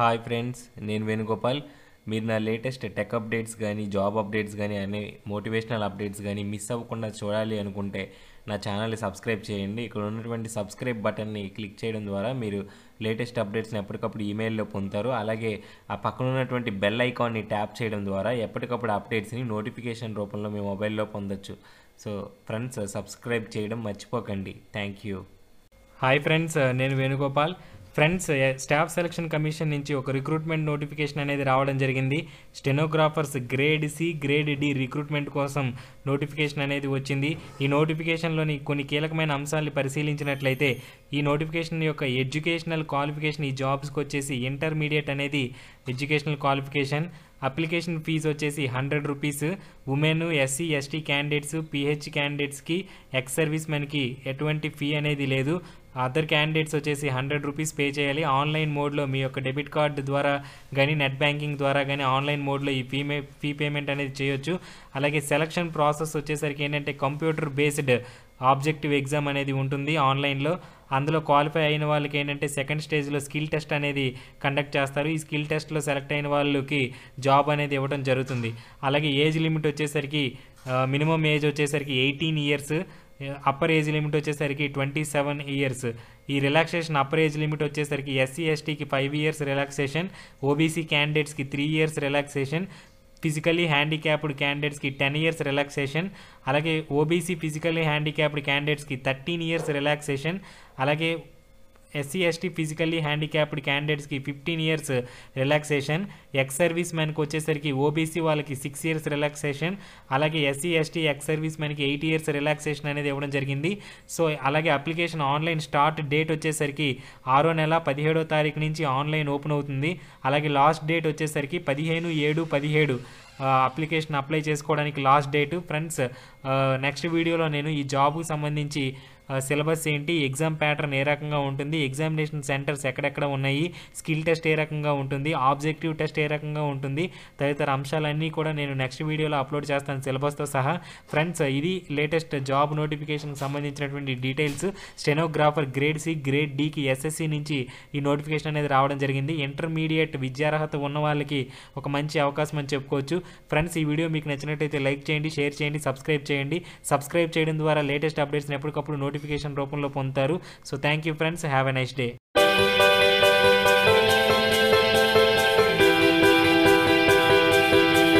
Hi friends, నేను వేణుగోపాల్. మీరు నా లేటెస్ట్ టెక్ అప్డేట్స్ కానీ, జాబ్ అప్డేట్స్ కానీ, అనే మోటివేషనల్ అప్డేట్స్ కానీ మిస్ అవ్వకుండా చూడాలి అనుకుంటే నా ఛానల్ని సబ్స్క్రైబ్ చేయండి. ఇక్కడ ఉన్నటువంటి సబ్స్క్రైబ్ బటన్ని క్లిక్ చేయడం ద్వారా మీరు లేటెస్ట్ అప్డేట్స్ని ఎప్పటికప్పుడు ఈమెయిల్లో పొందుతారు. అలాగే ఆ పక్కన ఉన్నటువంటి బెల్ ఐకాన్ని ట్యాప్ చేయడం ద్వారా ఎప్పటికప్పుడు అప్డేట్స్ని నోటిఫికేషన్ రూపంలో మీ మొబైల్లో పొందొచ్చు. సో ఫ్రెండ్స్, సబ్స్క్రైబ్ చేయడం మర్చిపోకండి. Thank you. హాయ్ ఫ్రెండ్స్, నేను Venugopal. Friends, staff selection commission నుంచి ఒక రిక్రూట్మెంట్ నోటిఫికేషన్ అనేది రావడం జరిగింది. Stenographers grade C, grade D recruitment కోసం నోటిఫికేషన్ అనేది వచ్చింది. ఈ నోటిఫికేషన్లోని కొన్ని కీలకమైన అంశాలను పరిశీలించినట్లయితే ఈ నోటిఫికేషన్ యొక్క ఎడ్యుకేషనల్ క్వాలిఫికేషన్ ఈ జాబ్స్కి వచ్చేసి ఇంటర్మీడియట్ అనేది ఎడ్యుకేషనల్ క్వాలిఫికేషన్. అప్లికేషన్ ఫీజు వచ్చేసి 100 rupees. Women, SC, ST candidates, PH క్యాండిడేట్స్కి, ఎక్స్ సర్వీస్ మెన్కి ఎటువంటి ఫీ అనేది లేదు. అదర్ క్యాండిడేట్స్ వచ్చేసి 100 రూపీస్ పే చేయాలి. ఆన్లైన్ మోడ్లో మీ యొక్క డెబిట్ కార్డు ద్వారా కానీ, నెట్ బ్యాంకింగ్ ద్వారా కానీ ఆన్లైన్ మోడ్లో ఈ ఫీ పేమెంట్ అనేది చేయొచ్చు. అలాగే సెలక్షన్ ప్రాసెస్ వచ్చేసరికి ఏంటంటే కంప్యూటర్ బేస్డ్ ఆబ్జెక్టివ్ ఎగ్జామ్ అనేది ఉంటుంది ఆన్లైన్లో. అందులో క్వాలిఫై అయిన వాళ్ళకి ఏంటంటే సెకండ్ స్టేజ్లో స్కిల్ టెస్ట్ అనేది కండక్ట్ చేస్తారు. ఈ స్కిల్ టెస్ట్లో సెలెక్ట్ అయిన వాళ్ళకి జాబ్ అనేది ఇవ్వడం జరుగుతుంది. అలాగే ఏజ్ లిమిట్ వచ్చేసరికి మినిమం ఏజ్ వచ్చేసరికి 18 ఇయర్స్, అప్పర్ ఏజ్ లిమిట్ వచ్చేసరికి 27 ఇయర్స్. ఈ రిలాక్సేషన్ అప్పర్ ఏజ్ లిమిట్ వచ్చేసరికి ఎస్సీ ఎస్టీకి 5 ఇయర్స్ రిలాక్సేషన్, ఓబీసీ క్యాండిడేట్స్కి 3 ఇయర్స్ రిలాక్సేషన్, ఫిజికల్లీ హ్యాండిక్యాప్డ్ క్యాండిడేట్స్కి 10 ఇయర్స్ రిలాక్సేషన్, అలాగే ఓబీసీ ఫిజికల్లీ హ్యాండిక్యాప్డ్ క్యాండిడేట్స్కి 13 ఇయర్స్ రిలాక్సేషన్, అలాగే ఎస్సీ ఎస్టీ ఫిజికల్లీ హ్యాండిక్యాప్డ్ క్యాండిడేట్స్కి 15 ఇయర్స్ రిలాక్సేషన్, ఎక్స్ సర్వీస్ మెన్కి వచ్చేసరికి ఓబీసీ వాళ్ళకి 6 ఇయర్స్ రిలాక్సేషన్, అలాగే ఎస్సీ ఎస్టీ ఎక్స్ సర్వీస్ మెన్కి 8 ఇయర్స్ రిలాక్సేషన్ అనేది ఇవ్వడం జరిగింది. సో అలాగే అప్లికేషన్ ఆన్లైన్ స్టార్ట్ డేట్ వచ్చేసరికి 6వ నెల 17వ తారీఖు నుంచి ఆన్లైన్ ఓపెన్ అవుతుంది. అలాగే లాస్ట్ డేట్ వచ్చేసరికి 15/7/17 అప్లికేషన్ అప్లై చేసుకోవడానికి లాస్ట్ డేట్. ఫ్రెండ్స్, నెక్స్ట్ వీడియోలో నేను ఈ జాబ్కి సంబంధించి సిలబస్ ఏంటి, ఎగ్జామ్ ప్యాటర్న్ ఏ రకంగా ఉంటుంది, ఎగ్జామినేషన్ సెంటర్స్ ఎక్కడెక్కడ ఉన్నాయి, స్కిల్ టెస్ట్ ఏ రకంగా ఉంటుంది, ఆబ్జెక్టివ్ టెస్ట్ ఏ రకంగా ఉంటుంది, తదితర అంశాలన్నీ కూడా నేను నెక్స్ట్ వీడియోలో అప్లోడ్ చేస్తాను సిలబస్తో సహా. ఫ్రెండ్స్, ఇది లేటెస్ట్ జాబ్ నోటిఫికేషన్కి సంబంధించినటువంటి details. Stenographer grade C, grade డికి ఎస్ఎస్సి నుంచి ఈ నోటిఫికేషన్ అనేది రావడం జరిగింది. ఇంటర్మీడియట్ విద్యార్హత ఉన్న వాళ్ళకి ఒక మంచి అవకాశం అని చెప్పుకోవచ్చు. ఫ్రెండ్స్, ఈ వీడియో మీకు నచ్చినట్టయితే లైక్ చేయండి, షేర్ చేయండి, సబ్స్క్రైబ్ చేయండి. సబ్స్క్రైబ్ చేయడం ద్వారా లేటెస్ట్ అప్డేట్స్ని ఎప్పటికప్పుడు నోటిఫికేషన్ రూపంలో పొందుతారు. So thank you friends, have a nice day.